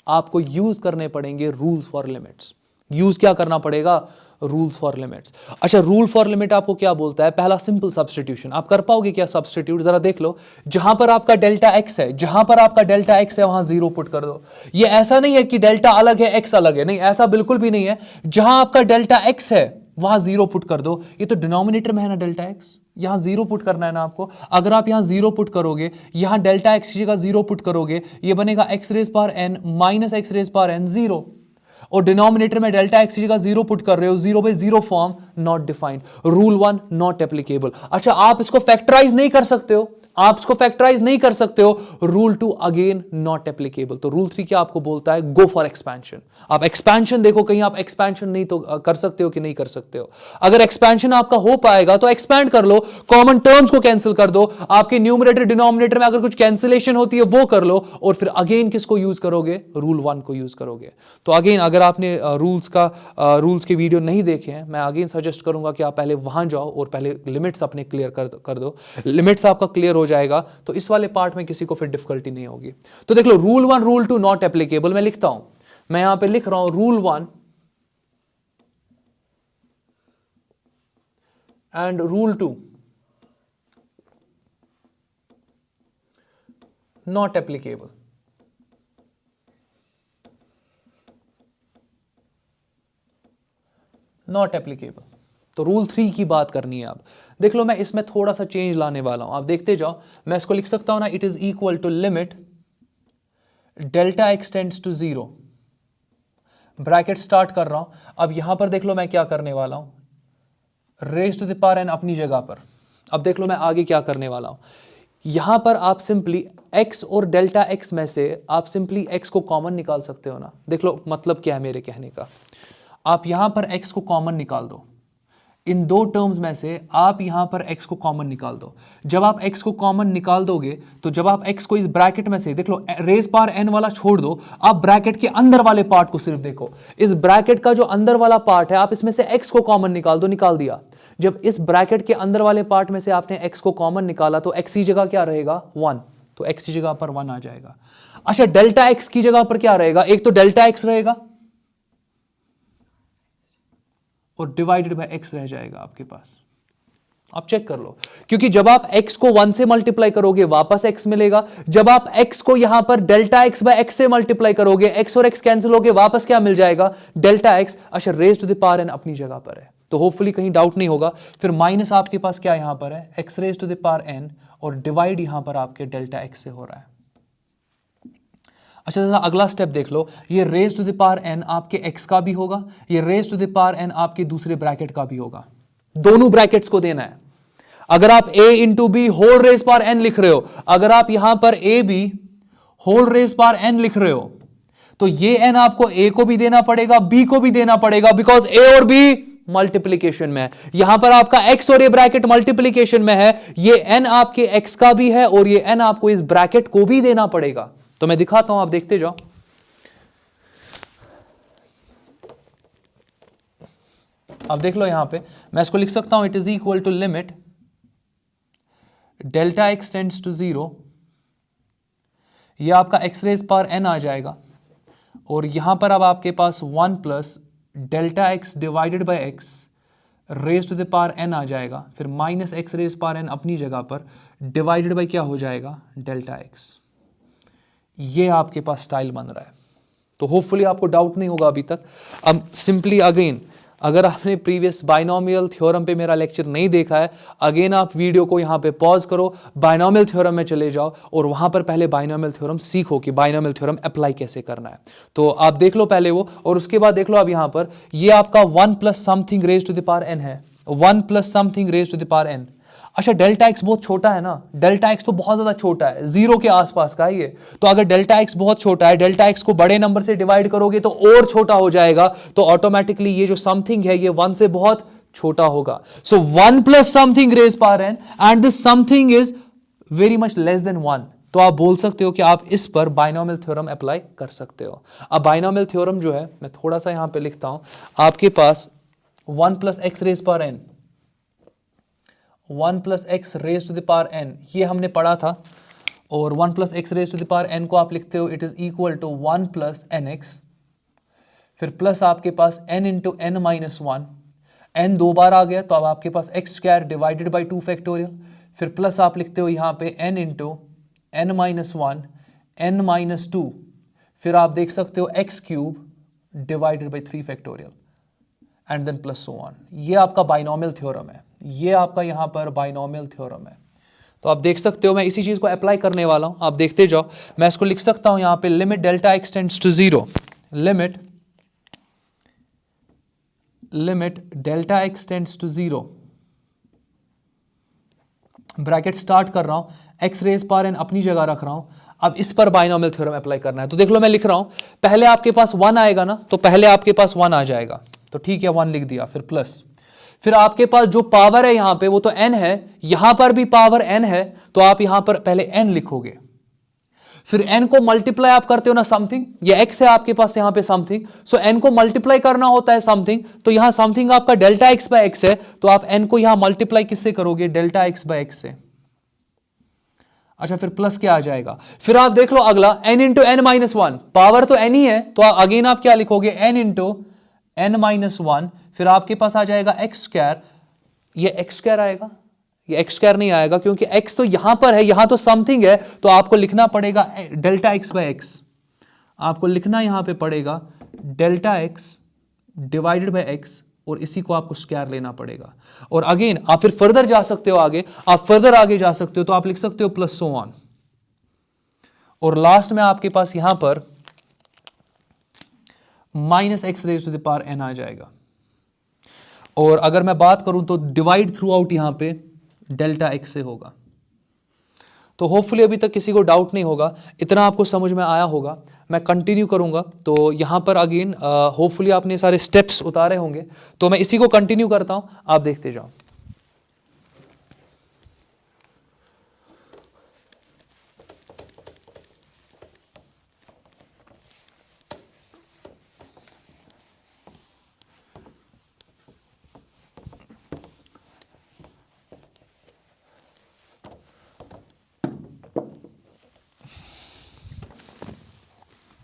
आपको यूज करने पड़ेंगे रूल्स फॉर लिमिट्स। यूज क्या करना पड़ेगा, रूल्स फॉर लिमिट्स। अच्छा, रूल फॉर लिमिट आपको क्या बोलता है? पहला सिंपल सब्स्टिट्यूशन। आप कर पाओगे क्या सब्स्टिट्यूट? जरा देख लो, जहां पर आपका डेल्टा x है, वहां 0 पुट कर दो। ये ऐसा नहीं है कि डेल्टा अलग है x अलग है, नहीं, ऐसा बिल्कुल भी नहीं है। जहां आपका डेल्टा x है वहां 0 पुट कर दो। ये तो डिनोमिनेटर में है ना डेल्टा एक्स, यहां 0 पुट करना है ना आपको। अगर आप यहां 0 पुट करोगे, यहां डेल्टा एक्स की जगह 0 पुट करोगे, ये बनेगा x raise power n minus x raise power n 0। और डिनोमिनेटर में डेल्टा एक्स की जगह 0 पुट कर रहे हो, 0 by 0 form, not defined. Rule 1 not applicable. अच्छा, आप इसको फैक्टराइज नहीं कर सकते हो, आप इसको फैक्टराइज नहीं कर सकते हो, रूल 2 अगेन नॉट एप्लीकेबल। तो रूल 3 क्या आपको बोलता है? Go for expansion. आप एक्सपेंशन देखो, कहीं आप एक्सपेंशन नहीं तो कर सकते हो कि नहीं कर सकते हो। अगर एक्सपेंशन आपका हो पाएगा तो एक्सपैंड कर लो, कॉमन टर्म्स को कैंसिल कर दो, आपके न्यूमरेटर डिनोमिनेटर में अगर कुछ कैंसिलेशन होती है वो कर लो, और फिर अगेन किसको यूज करोगे? रूल 1 को यूज करोगे। तो अगेन अगर आपने रूल्स के वीडियो नहीं देखे हैं, मैं अगेन सजेस्ट करूंगा कि आप पहले वहां जाओ और पहले लिमिट्स अपने क्लियर कर दो। लिमिट्स आपका क्लियर हो जाएगा तो इस वाले पार्ट में किसी को फिर डिफिकल्टी नहीं होगी। तो देख लो, रूल 1 रूल 2 नॉट एप्लीकेबल। मैं लिखता हूं, मैं यहां पे लिख रहा हूं rule 1 and rule 2 not applicable. Not applicable. तो रूल 3 की बात करनी है। अब देख लो, मैं इसमें थोड़ा सा चेंज लाने वाला हूं, आप देखते जाओ। मैं इसको लिख सकता हूं ना, it is equal to limit delta x tends to 0, bracket start कर रहा हूं। अब यहां पर देख लो मैं क्या करने वाला हूं, raise to the power n अपनी जगह पर। अब देख लो मैं आगे क्या करने वाला हूं। यहां पर आप सिंपली x और डेल्टा x में से आप सिंपली x को कॉमन निकाल सकते हो ना। देख लो मतलब क्या है मेरे कहने का, आप यहां पर x को कॉमन निकाल दो, इन दो टर्म्स में से आप यहां पर x को कॉमन निकाल दो। जब आप x को कॉमन निकाल दोगे तो जब आप x को इस ब्रैकेट में से, देख लो रेज पावर n वाला छोड़ दो, आप ब्रैकेट के अंदर वाले पार्ट को सिर्फ देखो। इस ब्रैकेट का जो अंदर वाला पार्ट है, आप इसमें से x को कॉमन निकाल दो, निकाल दिया। जब इस ब्रैकेट के अंदर वाले पार्ट में से आपने x को कॉमन निकाला तो x की जगह क्या रहेगा? 1। तो x की जगह पर 1 आ जाएगा। अच्छा, डेल्टा x की जगह पर क्या रहेगा? एक तो डेल्टा x रहेगा और डिवाइडेड बाय x रह जाएगा आपके पास। आप चेक कर लो, क्योंकि जब आप x को 1 से मल्टीप्लाई करोगे वापस x मिलेगा, जब आप x को यहां पर डेल्टा x बाय x से मल्टीप्लाई करोगे, x और x कैंसिल होके वापस क्या मिल जाएगा? Delta x। अच्छा, raise to the power n अपनी जगह पर है, तो होपफुली कहीं डाउट नहीं होगा। फिर माइनस आपके पास क्या यहां पर है? x raise to the power n, और डिवाइड यहां पर आपके डेल्टा x से हो रहा है। अच्छा, जरा अगला स्टेप देख लो, ये raise to the power n आपके x का भी होगा, ये raise to the power n आपके दूसरे ब्रैकेट का भी होगा। दोनों ब्रैकेट्स को देना है। अगर आप a into b whole raise power n लिख रहे हो, अगर आप यहां पर a b whole raise power n लिख रहे हो, तो ये n आपको a को भी देना पड़ेगा, b को भी देना पड़ेगा, बिकॉज a और b मल्टीप्लीकेशन में है। यहां पर आपका x और ये ब्रैकेट मल्टीप्लीकेशन में है, ये n आपके x का भी है और ये n आपको इस ब्रैकेट को भी देना पड़ेगा। तो मैं दिखाता हूं, आप देखते जाओ। आप देख लो यहां पे मैं इसको लिख सकता हूं, it is equal to limit delta x tends to 0, यह आपका एक्स रेज पावर n आ जाएगा, और यहां पर अब आपके पास 1 plus delta x divided by x raise to the power n आ जाएगा, फिर minus x raise power n अपनी जगह पर, डिवाइडेड बाई क्या हो जाएगा? Delta x. ये आपके पास स्टाइल बन रहा है, तो होपफुली आपको डाउट नहीं होगा अभी तक। अब सिंपली अगेन, अगर आपने प्रीवियस बाइनोमियल थ्योरम पे मेरा लेक्चर नहीं देखा है, अगेन आप वीडियो को यहाँ पे पॉज करो, बाइनोमियल थ्योरम में चले जाओ और वहाँ पर पहले बाइनोमियल थ्योरम सीखो कि बाइनोमियल थ्योरम अप्लाई कैसे करना है। तो आप देख लो पहले वो, और उसके बाद देख लो अब यहाँ पर ये आपका 1 plus something raise to the power n है, 1 plus something raise to the power n। अच्छा, डेल्टा एक्स बहुत छोटा है ना, डेल्टा एक्स तो बहुत ज्यादा छोटा है, 0 के आसपास का है ये। तो अगर डेल्टा एक्स बहुत छोटा है, डेल्टा एक्स को बड़े नंबर से डिवाइड करोगे तो और छोटा हो जाएगा, तो ऑटोमेटिकली ये जो समथिंग है ये 1 से बहुत छोटा होगा। So 1 plus something raise power n and this something is very much less than 1। तो आप बोल सकते हो कि आप इस पर बाइनोमियल थ्योरम अप्लाई कर सकते हो। अब बाइनोमियल थ्योरम जो है, मैं थोड़ा सा यहां पे लिखता हूं, आपके पास 1 plus x raise power n, 1 plus x raise to the power n, ये हमने पढ़ा था, और 1 plus x raise to the power n को आप लिखते हो it is equal to 1 plus n x, फिर प्लस आपके पास n into n minus 1, n 2 बार आ गया तो अब आपके पास x square divided by 2 factorial, फिर प्लस आप लिखते हो यहाँ पे n into n minus 1 n minus 2, फिर आप देख सकते हो x cube divided by 3 factorial. And then plus so on. ये आपका बाइनोमियल थ्योरम है, ये आपका यहाँ पर बाइनोमियल थ्योरम है। तो आप देख सकते हो मैं इसी चीज को अप्लाई करने वाला हूं, आप देखते जाओ। मैं इसको लिख सकता हूं यहां पे limit delta x tends to 0, limit delta x tends to 0, bracket start कर रहा हूं, एक्स रेज पावर एन अपनी जगह रख रहा हूं। अब इस पर बाइनोमियल थ्योरम अप्लाई करना है। तो देख लो मैं लिख रहा हूं, पहले आपके पास 1 आएगा ना, तो पहले आपके पास 1 आ जाएगा, तो ठीक है 1 लिख दिया, फिर प्लस, फिर आपके पास जो पावर है यहां पे वो तो n है, यहां पर भी पावर n है, तो आप यहां पर पहले n लिखोगे, फिर n को मल्टीप्लाई आप करते हो ना समथिंग, ये x है आपके पास यहां पे समथिंग, सो n को मल्टीप्लाई करना होता है समथिंग, तो यहां समथिंग आपका डेल्टा x बाय x है, तो आप n को यहां मल्टीप्लाई किससे करोगे, डेल्टा x बाय x से। अच्छा फिर प्लस क्या आ जाएगा, फिर आप देख लो अगला n into n minus one, power तो n ही है, तो अगेन आप क्या लिखोगे, n into n minus one, फिर आपके पास आ जाएगा एक्स स्क्वायर, ये एक्स स्क्वायर आएगा, ये एक्स स्क्वायर नहीं आएगा क्योंकि एक्स तो यहां पर है, यहां तो समथिंग है, तो आपको लिखना पड़ेगा डेल्टा एक्स बाय एक्स, आपको लिखना यहां पे पड़ेगा delta x divided by x, और इसी को आपको स्क्वायर लेना पड़ेगा। और अगेन आप फिर फर्दर जा सकते हो आगे, आप फर्दर आगे जा सकते हो, तो आप लिख सकते हो प्लस सो ऑन, और लास्ट में आपके पास यहां पर minus x raise to the power n आ जाएगा। और अगर मैं बात करूं तो डिवाइड थ्रू आउट यहां पे डेल्टा एक्स से होगा। तो होपफुली अभी तक किसी को डाउट नहीं होगा, इतना आपको समझ में आया होगा। मैं कंटिन्यू करूंगा, तो यहां पर अगेन होपफुली आपने सारे स्टेप्स उतारे होंगे, तो मैं इसी को कंटिन्यू करता हूं, आप देखते जाओ।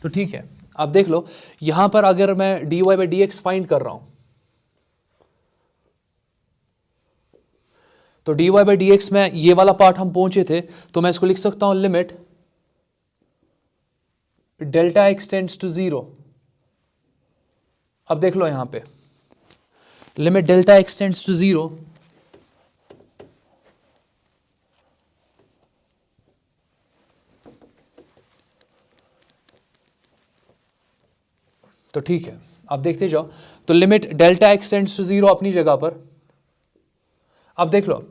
तो ठीक है, आप देख लो यहां पर अगर मैं dy by D x find कर रहा हूं, तो dy बाई डी एक्स में ये वाला पार्ट हम पहुंचे थे, तो मैं इसको लिख सकता हूं limit delta x tends to 0। अब देख लो यहां पे limit delta x tends to 0, तो ठीक है आप देखते जाओ। तो limit delta x tends to 0 अपनी जगह पर। अब देख लो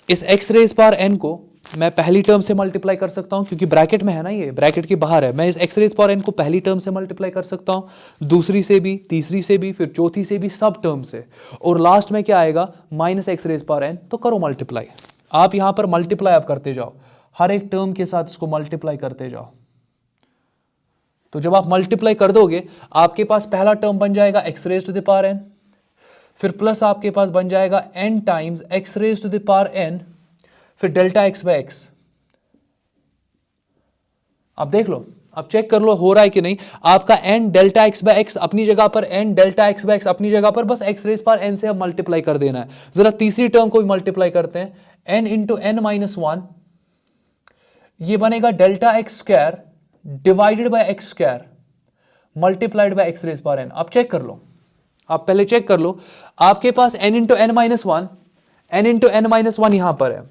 इस एक्स रेज पावर एन को मैं पहली टर्म से मल्टीप्लाई कर सकता हूं, क्योंकि ब्रैकेट में है ना, ये ब्रैकेट के बाहर है। मैं इस एक्स रेज पावर एन को पहली टर्म से मल्टीप्लाई कर सकता हूं, दूसरी से भी, तीसरी से भी, फिर चौथी से भी, सब टर्म से, और लास्ट में क्या आएगा minus x raise power n. तो करो मल्टीप्लाई, आप यहां पर मल्टीप्लाई आप करते जाओ, हर एक टर्म के साथ इसको मल्टीप्लाई करते जाओ। तो जब आप मल्टीप्लाई कर दोगे आपके पास पहला टर्म बन जाएगा x raise to the power n, फिर प्लस आपके पास बन जाएगा n times x raise to the power n, फिर डेल्टा एक्स बाय एक्स। आप देख लो, आप चेक कर लो हो रहा है कि नहीं। आपका n delta x by x अपनी जगह पर, n delta x by x अपनी जगह पर, बस एक्स रेज पावर n से अब मल्टीप्लाई कर देना है। जरा तीसरी टर्म को भी मल्टीप्लाई करते हैं, n into n minus one, ये बनेगा delta x square divided by x square multiplied by x raise power n। आप चेक कर लो, आप पहले चेक कर लो, आपके पास n into n minus one, n into n minus one यहां पर है,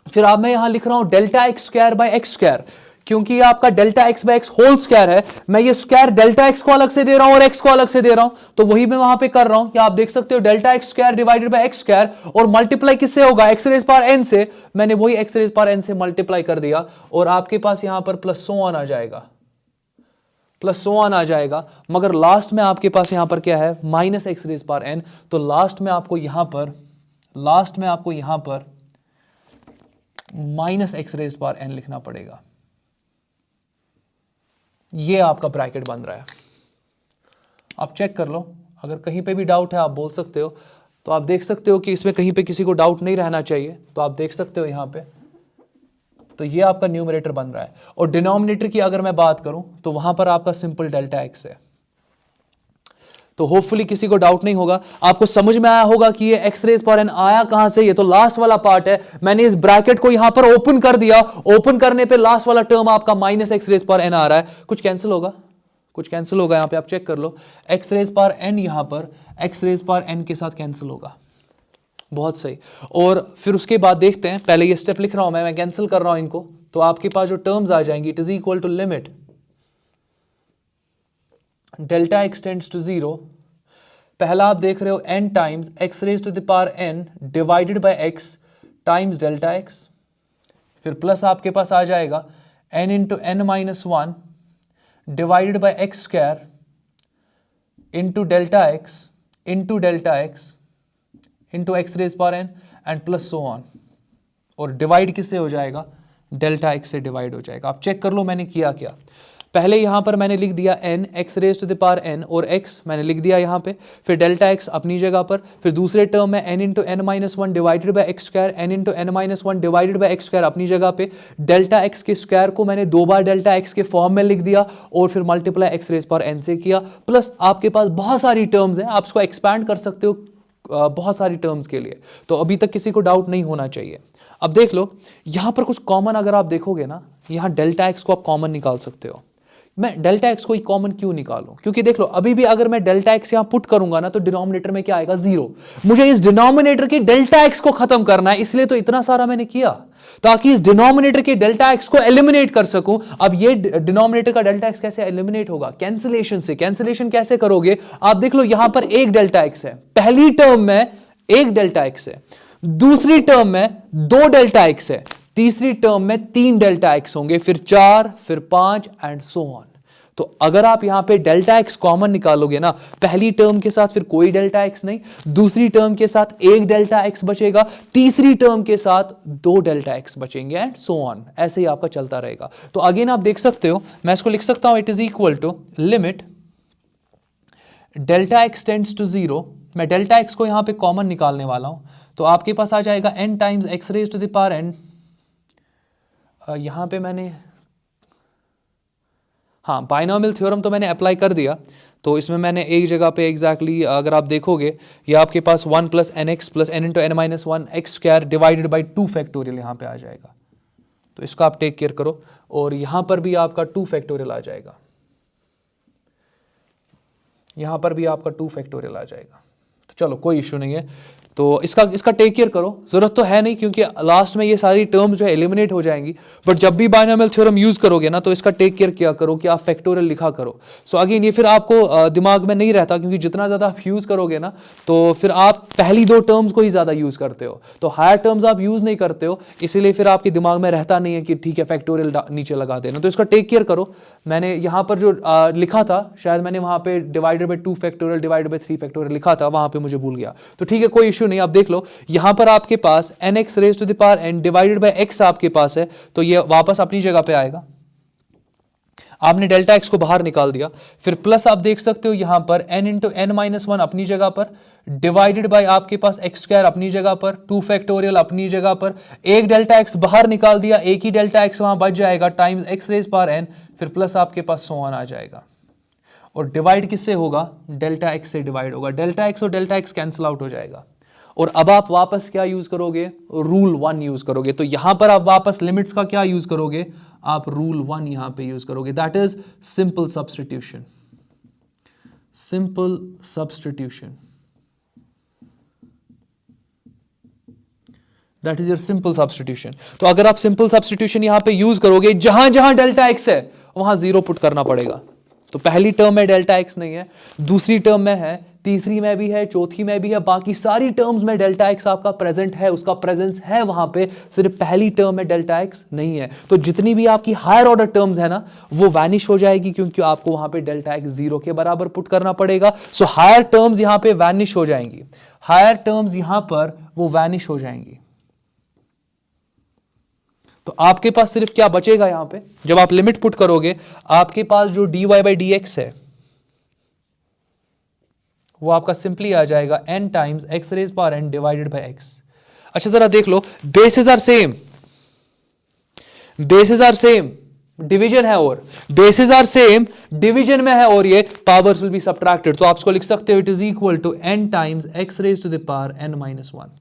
फिर अब मैं यहां लिख रहा हूं delta x square by x square, क्योंकि ये आपका delta x by x whole square है। मैं ये स्क्वायर डेल्टा एक्स को अलग से दे रहा हूं और एक्स को अलग से दे रहा हूं, तो वही मैं वहां पे कर रहा हूं कि आप देख सकते हो delta x square divided by x square, और मल्टीप्लाई किससे होगा, एक्स रेज पावर एन से। मैंने वही एक्स रेज पावर एन से मल्टीप्लाई कर दिया, और आपके पास यहां पर प्लस सो ऑन आ जाएगा, प्लस सो ऑन आ जाएगा। मगर लास्ट में आपके पास यहां पर क्या है, minus x raise power n. तो लास्ट में आपको यहां पर minus x raise power n लिखना पड़ेगा। ये आपका ब्रैकेट बन रहा है, आप चेक कर लो। अगर कहीं पे भी डाउट है आप बोल सकते हो, तो आप देख सकते हो कि इसमें कहीं पे किसी को डाउट नहीं रहना चाहिए, तो आप देख सकते हो यहां पे। तो ये आपका न्यूमरेटर बन रहा है, और डिनोमिनेटर की अगर मैं बात करूं तो वहां पर आपका सिंपल डेल्टा एक्स है। तो होपफुली किसी को डाउट नहीं होगा, आपको समझ में आया होगा कि ये एक्स रेज पावर एन आया कहां से। ये तो लास्ट वाला पार्ट है, मैंने इस ब्रैकेट को यहां पर ओपन कर दिया, ओपन करने पे लास्ट वाला टर्म आपका minus x raise power n आ रहा है। कुछ कैंसिल होगा, कुछ कैंसिल होगा यहाँ पे, आप चेक कर लो। एक्स रेज पावर एन यहाँ पर एक्स रेज पावर एन के साथ कैंसिल होगा। बहुत सही। और फिर उसके बाद देखते हैं, पहले ये स्टेप लिख रहा हूं मैं कैंसिल कर रहा हूं इनको, तो आपके पास जो टर्म्स आ जाएंगी, it is equal to limit delta x tends to 0। पहला आप देख रहे हो n times x raise to the power n divided by x times delta x, फिर प्लस आपके पास आ जाएगा n into n minus 1 divided by x square into delta x into x raise power n and plus so on. और divide किससे हो जाएगा, delta x से डिवाइड हो जाएगा। आप चेक कर लो मैंने किया क्या। पहले यहां पर मैंने लिख दिया n x raise to the power n और x मैंने लिख दिया यहां पे, फिर डेल्टा x अपनी जगह पर, फिर दूसरे टर्म में n into n minus 1 divided by x square, n into n minus 1 divided by x square अपनी जगह पे, डेल्टा x के स्क्वायर को मैंने 2 बार डेल्टा x के फॉर्म में लिख दिया और फिर multiply x raise power n से किया। प्लस आपके पास बहुत सारी टर्म्स हैं, आप इसको एक्सपैंड कर सकते हो बहुत सारी टर्म्स के लिए, तो अभी तक किसी को डाउट नहीं होना चाहिए। अब देख लो यहां पर कुछ कॉमन अगर आप देखोगे ना, यहां डेल्टा एक्स को आप कॉमन निकाल सकते हो। मैं डेल्टा एक्स को ही कॉमन क्यों निकालूं, क्योंकि देख लो अभी भी अगर मैं डेल्टा एक्स यहां पुट करूंगा ना तो डिनोमिनेटर में क्या आएगा, 0। मुझे इस डिनोमिनेटर के डेल्टा एक्स को खत्म करना है, इसलिए तो इतना सारा मैंने किया ताकि इस डिनोमिनेटर के डेल्टा एक्स को एलिमिनेट कर सकूं। अब ये डिनोमिनेटर का डेल्टा एक्स कैसे एलिमिनेट होगा, कैंसिलेशन से। कैंसिलेशन कैसे करोगे, आप देख लो यहां पर एक डेल्टा एक्स है, पहली टर्म में एक डेल्टा एक्स है, दूसरी टर्म में 2 डेल्टा एक्स है, तीसरी टर्म में 3 डेल्टा एक्स होंगे, फिर 4, फिर 5 एंड सो ऑन। तो अगर आप यहां पे डेल्टा एक्स कॉमन निकालोगे ना, पहली टर्म के साथ फिर कोई डेल्टा एक्स नहीं, दूसरी टर्म के साथ एक डेल्टा एक्स बचेगा, तीसरी टर्म के साथ 2 डेल्टा एक्स बचेंगे एंड सो ऑन। ऐसे ही आपका चलता रहेगा। तो अगेन आप देख सकते हो, मैं इसको लिख सकता हूं, it is equal to limit delta x tends to 0। मैं डेल्टा एक्स को यहां पे कॉमन निकालने वाला हूं, तो आपके पास आ जाएगा n times x raise to the power n। यहां पे मैंने हाँ बाइनोमियल थ्योरम तो मैंने अप्लाई कर दिया, तो इसमें मैंने एक जगह पे एग्जैक्टली अगर आप देखोगे ये आपके पास 1 plus n x plus n into n minus 1 x square divided by 2 factorial यहाँ पे आ जाएगा। तो इसका आप टेक केयर करो, और यहाँ पर भी आपका 2 फैक्टोरियल आ जाएगा, यहाँ पर भी आपका 2 फैक्टोरियल आ जाएगा। तो चलो कोई इशू नहीं है, तो इसका टेक केयर करो, जरूरत तो है नहीं क्योंकि लास्ट में ये सारी टर्म्स जो है एलिमिनेट हो जाएंगी। बट जब भी बाइनोमियल थ्योरम यूज करोगे ना तो इसका टेक केयर किया करो कि आप फैक्टोरियल लिखा करो। सो अगेन ये फिर आपको दिमाग में नहीं रहता, क्योंकि जितना ज्यादा आप यूज करोगे ना तो फिर आप पहली 2 टर्म्स को ही ज्यादा यूज करते हो, तो हायर टर्म्स आप यूज नहीं करते हो, इसीलिए फिर आपके दिमाग में रहता नहीं है कि ठीक है फैक्टोरियल नीचे लगा देना। तो इसका टेक केयर करो। मैंने यहाँ पर जो लिखा था, शायद मैंने वहां पे divided by 2 factorial divided by 3 factorial लिखा था, वहां पे मुझे भूल गया। तो ठीक है कोई इशू नहीं। आप देख लो यहां पर आपके पास n x raise to the power n divided by x आपके पास है, तो ये वापस अपनी जगह पे आएगा। आपने डेल्टा एक्स को बाहर निकाल दिया, फिर प्लस आप देख सकते हो यहां पर n इंटू एन माइनस 1 अपनी जगह पर डिवाइडेड बाय आपके पास एक्स स्क्वायर अपनी जगह पर, 2 फैक्टोरियल अपनी जगह पर, एक डेल्टा एक्स बाहर निकाल दिया, एक ही डेल्टा एक्स वहां बच जाएगा times x raise power n, फिर प्लस आपके पास सो ऑन आ जाएगा। और डिवाइड किससे होगा, डेल्टा एक्स से डिवाइड होगा, डेल्टा एक्स और डेल्टा एक्स कैंसिल आउट हो जाएगा। और अब आप वापस क्या यूज करोगे, रूल 1 यूज करोगे। तो यहां पर आप वापस लिमिट्स का क्या यूज करोगे, आप रूल 1 यहां पे यूज करोगे, that is simple substitution. Simple substitution, that is your simple substitution. तो अगर आप सिंपल सब्स्टिट्यूशन यहां पे यूज करोगे, जहां जहां डेल्टा एक्स है वहां 0 पुट करना पड़ेगा। तो पहली टर्म में डेल्टा एक्स नहीं है, दूसरी टर्म में है, तीसरी में भी है, चौथी में भी है, बाकी सारी टर्म्स में डेल्टा एक्स आपका प्रेजेंट है, उसका प्रेजेंस है वहां पे, सिर्फ पहली टर्म में डेल्टा एक्स नहीं है। तो जितनी भी आपकी हायर ऑर्डर टर्म्स है ना वो वैनिश हो जाएगी, क्योंकि आपको वहां पे डेल्टा एक्स 0 के बराबर पुट करना पड़ेगा। सो हायर टर्म्स यहां पे वैनिश हो जाएंगी, हायर टर्म्स यहां पर वो वैनिश हो जाएंगी। तो आपके पास सिर्फ क्या बचेगा यहां पे, जब आप लिमिट पुट करोगे आपके पास जो dy बाई डी एक्स है वो आपका सिंपली आ जाएगा n times x raise power n divided by x। अच्छा जरा देख लो, basis are same, basis are same, division है और बेसिस आर सेम, डिवीजन में है और ये पावर्स विल बी सब्ट्रैक्टेड। तो आप इसको लिख सकते हो, it is equal to n times x raise to the power n minus 1।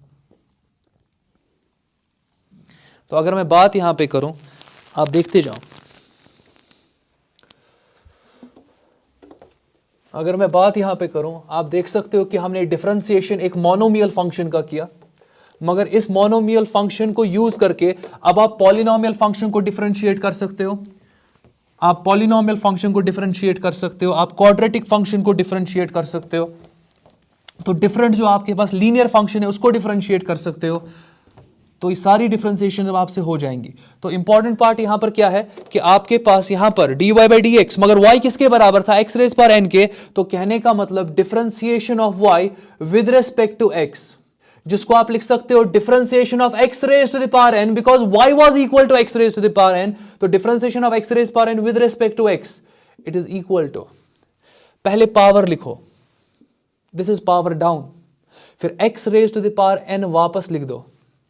तो अगर मैं बात यहां पे करूं, आप देखते जाओ, अगर मैं बात यहां पे करूं, आप देख सकते हो कि हमने डिफरेंशिएशन एक मोनोमियल फंक्शन का किया, मगर इस मोनोमियल फंक्शन को यूज करके अब आप पॉलिनोमियल फंक्शन को डिफरेंशिएट कर सकते हो, आप पॉलिनोमियल फंक्शन को डिफरेंशिएट कर सकते हो, आप क्वाड्रेटिक फंक्शन को डिफरेंशिएट कर सकते हो, तो डिफरेंट जो आपके पास लीनियर फंक्शन है उसको डिफरेंशिएट कर सकते हो। तो ये सारी डिफरेंशिएशन अब आपसे हो जाएंगी। तो इंपॉर्टेंट पार्ट यहां पर क्या है कि आपके पास यहां पर dy बाई डी एक्स, मगर y किसके बराबर था, x रेज पर n के। तो कहने का मतलब differentiation of y with respect to x, जिसको आप लिख सकते हो differentiation of x raise to the power n, because y was equal to x raise to the power n। तो differentiation of x raise power n with respect to x, it is equal to, पहले power लिखो, this is power down, फिर x raise to the power n वापस लिख दो,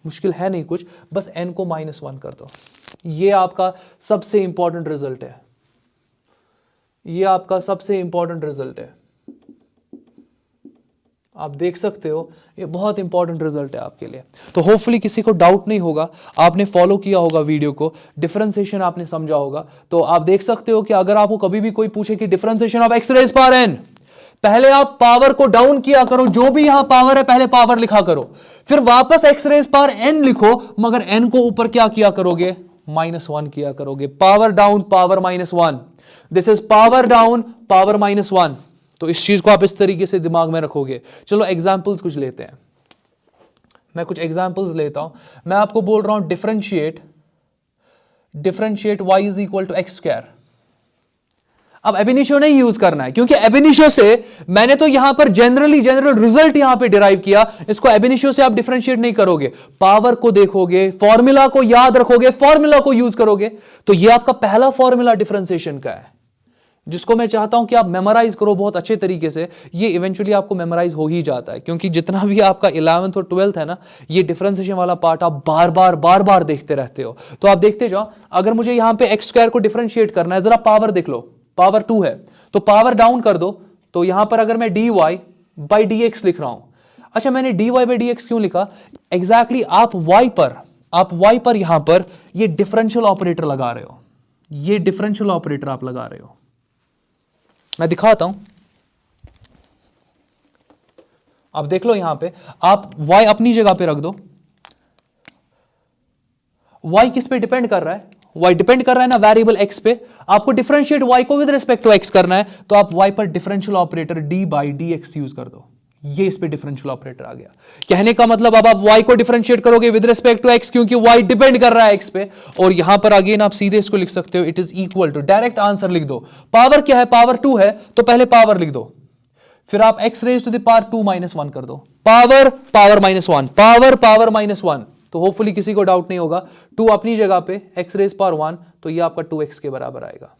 मुश्किल है नहीं कुछ, बस n को -1 कर दो। ये आपका सबसे इंपॉर्टेंट रिजल्ट है, ये आपका सबसे इंपॉर्टेंट रिजल्ट है। आप देख सकते हो ये बहुत इंपॉर्टेंट रिजल्ट है आपके लिए। तो होपफुली किसी को डाउट नहीं होगा, आपने फॉलो किया होगा वीडियो को, डिफरेंशिएशन आपने समझा होगा। तो आप देख सकते हो कि अगर आपको कभी भी कोई पूछे कि differentiation of x raise power n, पहले आप पावर को डाउन किया करो, जो भी यहां पावर है पहले पावर लिखा करो, फिर वापस x रेज पावर n लिखो, मगर n को ऊपर क्या किया करोगे, -1 किया करोगे। Power down power -1, this is power down power -1। तो इस चीज को आप इस तरीके से दिमाग में रखोगे। चलो एग्जाम्पल्स कुछ लेते हैं, मैं कुछ एग्जाम्पल्स लेता हूं। मैं आपको बोल रहा हूं differentiate y is equal to x square. अब एब इनिशियो नहीं यूज करना है, क्योंकि एब इनिशियो से मैंने तो यहां पर जनरल रिजल्ट यहां पे डिराइव किया, इसको एब इनिशियो से आप डिफरेंशिएट नहीं करोगे, पावर को देखोगे, फॉर्मूला को याद रखोगे, फॉर्मूला को यूज करोगे। तो ये आपका पहला फॉर्मूला डिफरेंशिएशन का है, जिसको मैं चाहता हूं कि आप मेमोराइज करो बहुत अच्छे तरीके से। ये इवेंचुअली आपको मेमोराइज हो ही जाता है, क्योंकि जितना भी आपका 11th और 12th है ना, ये डिफरेंशिएशन वाला पार्ट आप बार बार देखते रहते हो। तो आप देखते जाओ, अगर मुझे यहां पे एक्स स्क्वायर को डिफरेंशिएट करना है, जरा पावर देख लो, पावर 2 है, तो पावर डाउन कर दो। तो यहां पर अगर मैं dy बाई डी एक्स लिख रहा हूं, अच्छा मैंने dy बाई डी एक्स क्यों लिखा, एग्जैक्टली आप y पर यहां पर ये डिफरेंशियल ऑपरेटर लगा रहे हो, ये डिफरेंशियल ऑपरेटर आप लगा रहे हो। मैं दिखाता हूं, आप देख लो यहां पे, आप y अपनी जगह पे रख दो। y किस पे डिपेंड कर रहा है, y डिपेंड कर रहा है ना वेरिएबल x पे। आपको डिफरेंशिएट y को विद रिस्पेक्ट टू x करना है, तो आप y पर differential operator d by D x use कर दो। ये इस पे डिफरेंशियल ऑपरेटर आ गया। कहने का मतलब अब आप y को डिफरेंशिएट करोगे विद रिस्पेक्ट टू x, क्योंकि y डिपेंड कर रहा है x पे। और यहां पर अगेन आप सीधे इसको लिख सकते हो, it is equal to, direct answer लिख दो। पावर क्या है, पावर 2 है, तो पहले पावर लिख दो, फिर आप x raise to the power 2 -1 कर दो। Power -1, power -1। तो होपफुली किसी को डाउट नहीं होगा। 2 अपनी जगह पे, x रेज पावर 1, तो ये आपका 2x के बराबर आएगा।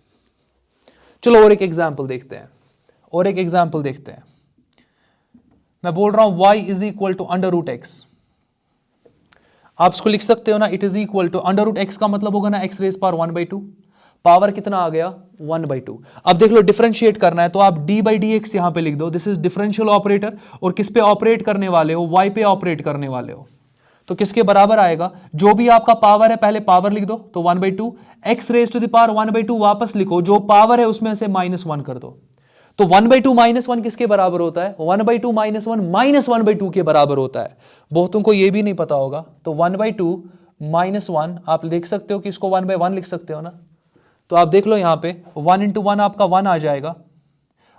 चलो और एक एग्जाम्पल देखते हैं, मैं बोल रहा हूं y is equal to under root x. आप इसको लिख सकते हो ना, it is equal to under root x का मतलब होगा ना x रेज पावर 1/2, पावर कितना आ गया 1/2। अब देख लो डिफरेंशिएट करना है, तो आप d बाई डी एक्स यहां पे लिख दो, दिस इज डिफरेंशियल ऑपरेटर, और किस पे ऑपरेट करने वाले हो, y पे ऑपरेट करने वाले हो। तो किसके बराबर आएगा, जो भी आपका पावर है पहले पावर लिख दो, तो 1/2, x raise to the power 1/2 वापस लिखो, जो पावर है उसमें से -1 कर दो। तो 1/2 -1 किसके बराबर होता है, 1/2 -1 1/2 के बराबर होता है। बहुतों को यह भी नहीं पता होगा। तो 1/2 -1 आप देख सकते हो कि इसको 1/1 लिख सकते हो ना। तो आप देख लो यहां पे 1 × 1 आपका 1 आ जाएगा,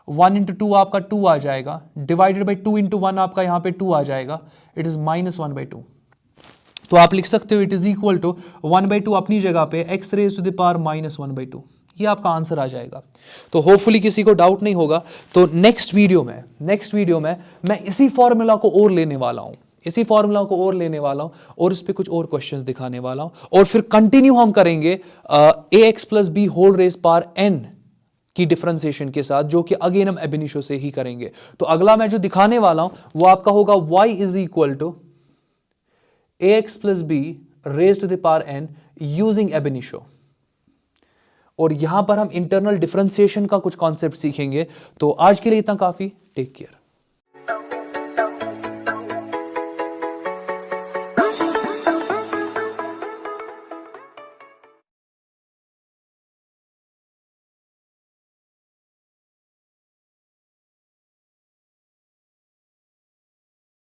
1 × 2 आपका 2 आ जाएगा, डिवाइडेड बाई 2 × 1 आपका यहां पे 2 आ जाएगा, इट इज -1/2। तो आप लिख सकते हो इट इज इक्वल टू 1/2 अपनी जगह पे, x raise to the power -1/2। ये आपका आंसर आ जाएगा। तो होपफुली किसी को डाउट नहीं होगा। तो नेक्स्ट वीडियो में मैं इसी फॉर्मूला को और लेने वाला हूं, और इस पे कुछ और क्वेश्चंस दिखाने वाला हूं, और फिर कंटिन्यू हम करेंगे ax + b whole raise power n की डिफरेंशिएशन के साथ, जो कि अगेन हम एब इनिशियो से ही करेंगे। तो अगला मैं जो दिखाने वाला हूं वो आपका होगा y is equal to ax + b raise to the power n using ab initio. और यहां पर हम इंटरनल डिफरेंशिएशन का कुछ कॉन्सेप्ट सीखेंगे। तो आज के लिए इतना काफी, टेक केयर।